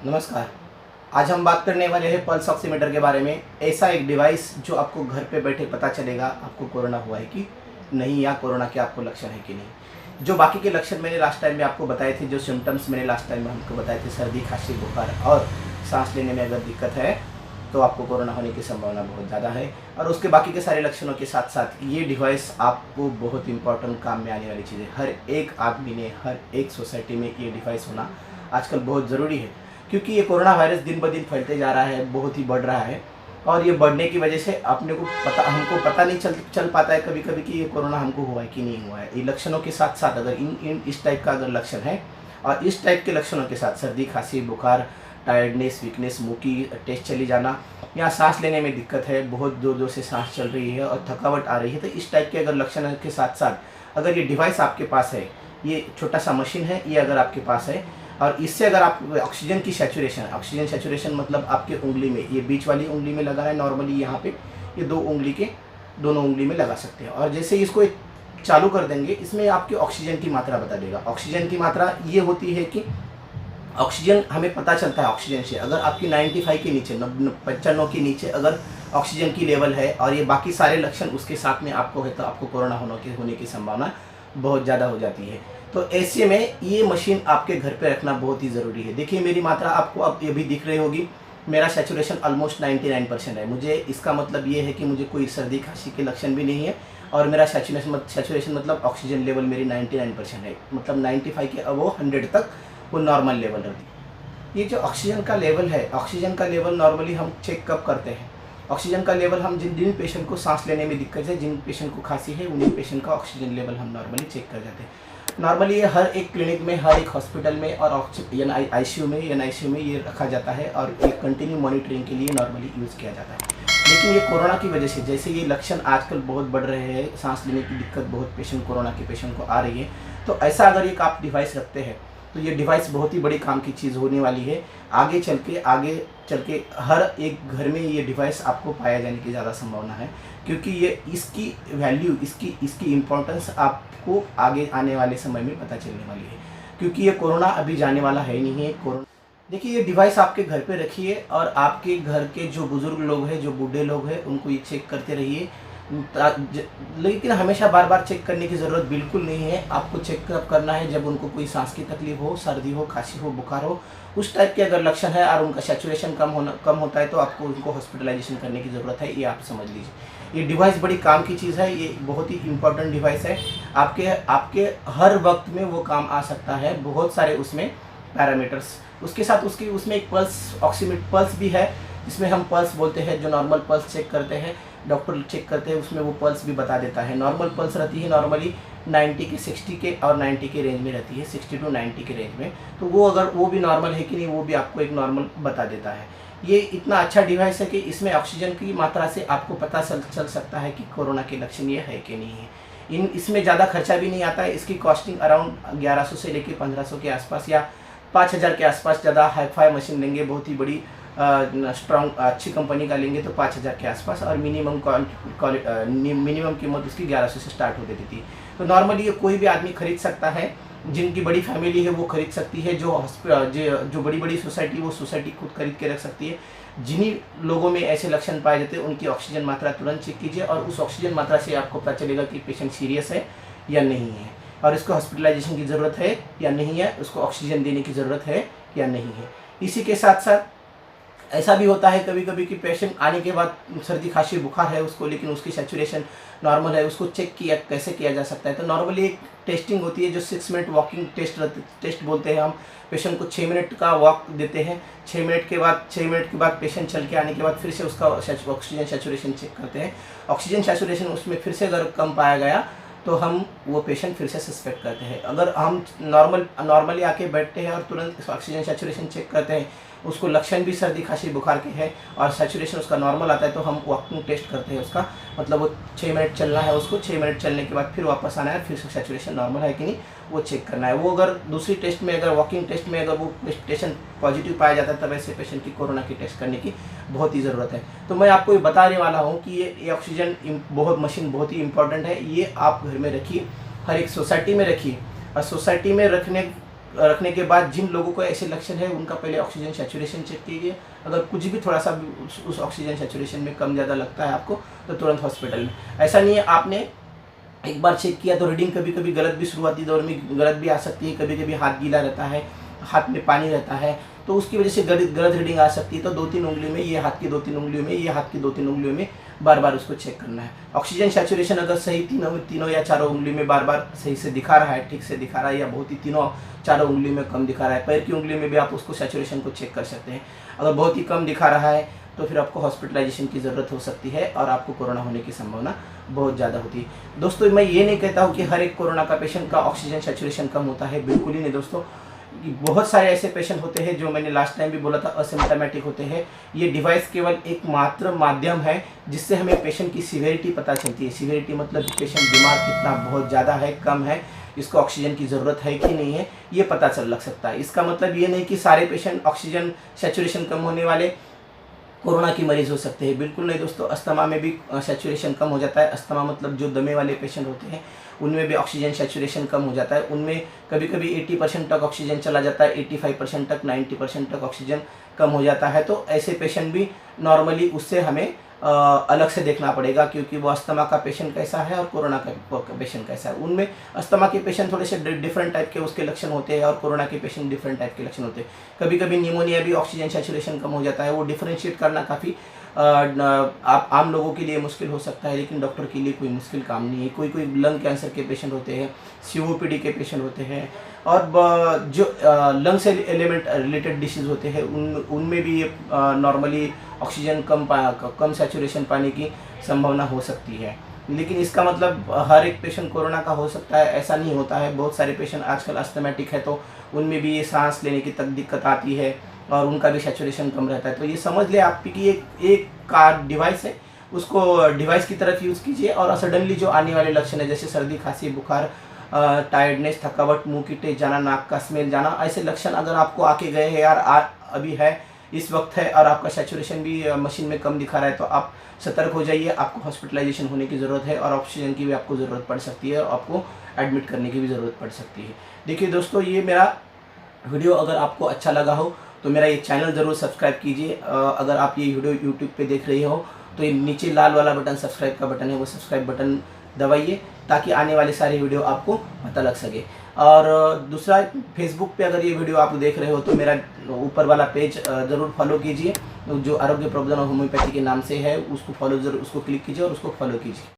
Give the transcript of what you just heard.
नमस्कार। आज हम बात करने वाले हैं पल्स ऑक्सीमीटर के बारे में। ऐसा एक डिवाइस जो आपको घर पे बैठे पता चलेगा आपको कोरोना हुआ है कि नहीं, या कोरोना के आपको लक्षण है कि नहीं। जो बाकी के लक्षण मैंने लास्ट टाइम में आपको बताए थे, जो सिम्टम्स मैंने लास्ट टाइम में हमको बताए थे, सर्दी, खांसी, बुखार और सांस लेने में अगर दिक्कत है तो आपको कोरोना होने की संभावना बहुत ज़्यादा है। और उसके बाकी के सारे लक्षणों के साथ साथ ये डिवाइस आपको बहुत इंपॉर्टेंट काम में आने वाली चीज़ है। हर एक आदमी ने, हर एक सोसाइटी में ये डिवाइस होना आजकल बहुत ज़रूरी है, क्योंकि ये कोरोना वायरस दिन ब दिन फैलते जा रहा है, बहुत ही बढ़ रहा है। और ये बढ़ने की वजह से हमको पता नहीं चल पाता है कभी कभी कि ये कोरोना हमको हुआ है कि नहीं हुआ है। ये लक्षणों के साथ साथ अगर इस टाइप का अगर लक्षण है और इस टाइप के लक्षणों के साथ सर्दी, खांसी, बुखार, टायर्डनेस, वीकनेस, मुंह की टेस्ट चली जाना, या सांस लेने में दिक्कत है, बहुत जोर जोर से सांस चल रही है और थकावट आ रही है, तो इस टाइप के अगर लक्षण के साथ साथ अगर ये डिवाइस आपके पास है, ये छोटा सा मशीन है, ये अगर आपके पास है और इससे अगर आप ऑक्सीजन सैचुरेशन मतलब आपके उंगली में, ये बीच वाली उंगली में लगाना है नॉर्मली, यहाँ पे ये दोनों उंगली में लगा सकते हैं। और जैसे इसको चालू कर देंगे, इसमें आपकी ऑक्सीजन की मात्रा बता देगा। ऑक्सीजन की मात्रा ये होती है कि ऑक्सीजन हमें पता चलता है ऑक्सीजन से, अगर आपकी 95 के नीचे, 95 के नीचे अगर ऑक्सीजन की लेवल है और ये बाकी सारे लक्षण उसके साथ में आपको है, तो आपको कोरोना होने की संभावना बहुत ज़्यादा हो जाती है। तो ऐसे में ये मशीन आपके घर पे रखना बहुत ही ज़रूरी है। देखिए मेरी मात्रा आपको अब ये भी दिख रही होगी, मेरा सैचुरेशन ऑलमोस्ट 99% है। मुझे इसका मतलब ये है कि मुझे कोई सर्दी खांसी के लक्षण भी नहीं है और मेरा सैचुरेशन मतलब ऑक्सीजन लेवल मेरी 99% है, मतलब 95 के अब वो 100 तक वो नॉर्मल लेवल रहती है। ये जो ऑक्सीजन का लेवल नॉर्मली हम चेक कब करते हैं? ऑक्सीजन का लेवल हम जिन पेशेंट को सांस लेने में दिक्कत है, जिन पेशेंट को खांसी है, उन्हीं पेशेंट का ऑक्सीजन लेवल हम नॉर्मली चेक कर जाते हैं। नॉर्मली ये हर एक क्लिनिक में, हर एक हॉस्पिटल में और आईसीयू में ये रखा जाता है और ये कंटिन्यू मॉनिटरिंग के लिए नॉर्मली यूज़ किया जाता है। लेकिन ये कोरोना की वजह से जैसे ये लक्षण आजकल बहुत बढ़ रहे हैं, सांस लेने की दिक्कत बहुत कोरोना के पेशेंट को आ रही है, तो ऐसा अगर एक आप डिवाइस रखते हैं तो ये डिवाइस बहुत ही बड़ी काम की चीज़ होने वाली है। आगे चल के हर एक घर में ये डिवाइस आपको पाया जाने की ज़्यादा संभावना है, क्योंकि ये इसकी वैल्यू, इसकी इम्पोर्टेंस आपको आगे आने वाले समय में पता चलने वाली है, क्योंकि ये कोरोना अभी जाने वाला है नहीं है। कोरोना देखिए, ये डिवाइस आपके घर पे रखिए और आपके घर के जो बुज़ुर्ग लोग हैं, जो बूढ़े लोग हैं, उनको ये चेक करते रहिए। लेकिन हमेशा बार बार चेक करने की ज़रूरत बिल्कुल नहीं है। आपको चेक करना है जब उनको कोई सांस की तकलीफ हो, सर्दी हो, खांसी हो, बुखार हो, उस टाइप के अगर लक्षण है और उनका सैचुरेशन कम होता है तो आपको उनको हॉस्पिटलाइजेशन करने की ज़रूरत है। ये आप समझ लीजिए। ये डिवाइस बड़ी काम की चीज़ है, ये बहुत ही इम्पोर्टेंट डिवाइस है। आपके हर वक्त में वो काम आ सकता है। बहुत सारे उसमें पैरामीटर्स, उसके साथ उसमें एक पल्स भी है, जिसमें हम पल्स बोलते हैं, जो नॉर्मल पल्स चेक करते हैं, डॉक्टर चेक करते हैं, उसमें वो पल्स भी बता देता है। नॉर्मल पल्स रहती है नॉर्मली 90 के 60 के और 90 के रेंज में रहती है, 60 टू 90 के रेंज में। तो वो अगर वो भी नॉर्मल है कि नहीं, वो भी आपको एक नॉर्मल बता देता है। ये इतना अच्छा डिवाइस है कि इसमें ऑक्सीजन की मात्रा से आपको पता चल सकता है कि कोरोना के लक्षण ये है कि नहीं है। इसमें ज़्यादा खर्चा भी नहीं आता है। इसकी कॉस्टिंग अराउंड 1100 से लेकर 1500 के आसपास या 5000 के आसपास। ज़्यादा हाई-फाई मशीन लेंगे, बहुत ही बड़ी स्ट्रॉन्ग अच्छी कंपनी का लेंगे तो 5000 के आसपास, और मिनिमम कीमत उसकी 1100 से स्टार्ट हो देती थी। तो नॉर्मली ये कोई भी आदमी खरीद सकता है, जिनकी बड़ी फैमिली है वो खरीद सकती है, जो बड़ी सोसाइटी, वो सोसाइटी खुद खरीद के रख सकती है। जिन्हीं लोगों में ऐसे लक्षण पाए जाते हैं उनकी ऑक्सीजन मात्रा तुरंत चेक कीजिए और उस ऑक्सीजन मात्रा से आपको पता चलेगा कि पेशेंट सीरियस है या नहीं है, और इसको हॉस्पिटलाइजेशन की ज़रूरत है या नहीं है, उसको ऑक्सीजन देने की ज़रूरत है या नहीं है। इसी के साथ साथ ऐसा भी होता है कभी कभी कि पेशेंट आने के बाद सर्दी, खांसी, बुखार है उसको, लेकिन उसकी सैचुरेशन नॉर्मल है, उसको चेक कैसे किया जा सकता है? तो नॉर्मली एक टेस्टिंग होती है जो 6 मिनट वॉकिंग टेस्ट बोलते हैं हम। पेशेंट को 6 मिनट का वॉक देते हैं, 6 मिनट के बाद पेशेंट चल के आने के बाद फिर से उसका ऑक्सीजन सैचुरेशन चेक करते हैं। ऑक्सीजन सैचुरेशन उसमें फिर से अगर कम पाया गया तो हम वो पेशेंट फिर से सस्पेक्ट करते हैं। अगर हम नॉर्मली आके बैठते हैं और तुरंत ऑक्सीजन सैचुरेशन चेक करते हैं, उसको लक्षण भी सर्दी, खांसी, बुखार के है और सैचुरेशन उसका नॉर्मल आता है, तो हम वॉकिंग टेस्ट करते हैं उसका, मतलब वो 6 मिनट चलना है उसको, 6 मिनट चलने के बाद फिर वापस आना है, फिर सैचुरेशन नॉर्मल है कि नहीं वो चेक करना है। वो अगर दूसरी टेस्ट में, अगर वॉकिंग टेस्ट में अगर वो पेशेंट पॉजिटिव पाया जाता है, तब ऐसे पेशेंट की कोरोना की टेस्ट करने की बहुत ही ज़रूरत है। तो मैं आपको ये बताने वाला हूँ कि ये ऑक्सीजन मशीन बहुत ही इंपॉर्टेंट है। ये आप घर में रखिए, हर एक सोसाइटी में रखिए, और सोसाइटी में रखने के बाद जिन लोगों को ऐसे लक्षण है उनका पहले ऑक्सीजन सैचुरेशन चेक कीजिए। अगर कुछ भी थोड़ा सा भी उस ऑक्सीजन सैचुरेशन में कम ज़्यादा लगता है आपको तो तुरंत हॉस्पिटल में। ऐसा नहीं है आपने एक बार चेक किया तो रीडिंग कभी कभी गलत भी शुरुआती दौर में गलत भी आ सकती है, कभी कभी हाथ गीला रहता है, हाथ में पानी रहता है, तो उसकी वजह से गलत रीडिंग आ सकती है। तो 2-3 उंगलियों में, ये हाथ की 2-3 उंगलियों में, ये हाथ की 2-3 उंगलियों में बार बार उसको चेक करना है। ऑक्सीजन सैचुरेशन अगर सही तीनों या चारों उंगली में बार बार सही से दिखा रहा है, ठीक से दिखा रहा है, या बहुत ही तीनों चारों उंगली में कम दिखा रहा है, पैर की उंगली में भी आप उसको सैचुरेशन को चेक कर सकते हैं। अगर बहुत ही कम दिखा रहा है तो फिर आपको हॉस्पिटलाइजेशन की ज़रूरत हो सकती है और आपको कोरोना होने की संभावना बहुत ज़्यादा होती है। दोस्तों मैं ये नहीं कहता हूँ कि हर एक कोरोना का पेशेंट का ऑक्सीजन सैचुरेशन कम होता है, बिल्कुल ही नहीं दोस्तों। बहुत सारे ऐसे पेशेंट होते हैं जो मैंने लास्ट टाइम भी बोला था असिम्प्टोमेटिक होते हैं। ये डिवाइस केवल एक मात्र माध्यम है जिससे हमें पेशेंट की सीवियरिटी पता चलती है। सीवियरिटी मतलब पेशेंट बीमार कितना बहुत ज़्यादा है, कम है, इसको ऑक्सीजन की ज़रूरत है कि नहीं है, ये पता लग सकता है। इसका मतलब ये नहीं कि सारे पेशेंट ऑक्सीजन सैचुरेशन कम होने वाले कोरोना की मरीज़ हो सकते हैं, बिल्कुल नहीं दोस्तों। अस्थमा में भी सैचुरेशन कम हो जाता है। अस्थमा मतलब जो दमे वाले पेशेंट होते हैं उनमें भी ऑक्सीजन सैचुरेशन कम हो जाता है। उनमें कभी कभी 80% तक ऑक्सीजन चला जाता है, 85% तक, 90% तक ऑक्सीजन कम हो जाता है। तो ऐसे पेशेंट भी नॉर्मली उससे हमें अलग से देखना पड़ेगा, क्योंकि वो अस्थमा का पेशेंट कैसा है और कोरोना का पेशेंट कैसा है। उनमें अस्थमा के पेशेंट थोड़े से डिफरेंट टाइप के उसके लक्षण होते हैं और कोरोना के पेशेंट डिफरेंट टाइप के लक्षण होते हैं। कभी कभी निमोनिया भी ऑक्सीजन सैचुरेशन कम हो जाता है। वो डिफरेंशिएट करना काफ़ी आप आम लोगों के लिए मुश्किल हो सकता है, लेकिन डॉक्टर के लिए कोई मुश्किल काम नहीं है। कोई लंग कैंसर के पेशेंट होते हैं, COPD के पेशेंट होते हैं, और जो लंग से एलिमेंट रिलेटेड डिसीज़ होते हैं उनमें भी नॉर्मली ऑक्सीजन कम सैचुरेशन पाने की संभावना हो सकती है। लेकिन इसका मतलब हर एक पेशेंट कोरोना का हो सकता है ऐसा नहीं होता है। बहुत सारे पेशेंट आजकल अस्थमेटिक है तो उनमें भी ये सांस लेने की तक दिक्कत आती है और उनका भी सैचुरेशन कम रहता है। तो ये समझ ले आप कि एक का डिवाइस है, उसको डिवाइस की तरफ यूज़ कीजिए। और सडनली जो आने वाले लक्षण है जैसे सर्दी, खांसी, बुखार, टायर्डनेस, थकावट, मुंह की तेज जाना, नाक का स्मेल जाना, ऐसे लक्षण अगर आपको आके गए हैं यार, अभी है, इस वक्त है, और आपका सैचुरेशन भी मशीन में कम दिखा रहा है, तो आप सतर्क हो जाइए। आपको हॉस्पिटलाइजेशन होने की ज़रूरत है और ऑक्सीजन की भी आपको ज़रूरत पड़ सकती है और आपको एडमिट करने की भी ज़रूरत पड़ सकती है। देखिए दोस्तों, ये मेरा वीडियो अगर आपको अच्छा लगा हो तो मेरा ये चैनल ज़रूर सब्सक्राइब कीजिए। अगर आप ये वीडियो यूट्यूब पे देख रहे हो तो ये नीचे लाल वाला बटन सब्सक्राइब का बटन है, वो सब्सक्राइब बटन दबाइए ताकि आने वाले सारे वीडियो आपको पता लग सके। और दूसरा, फेसबुक पे अगर ये वीडियो आप देख रहे हो तो मेरा ऊपर वाला पेज ज़रूर फॉलो कीजिए, जो आरोग्य प्रबंधन और होम्योपैथी के नाम से है, उसको क्लिक कीजिए और उसको फॉलो कीजिए।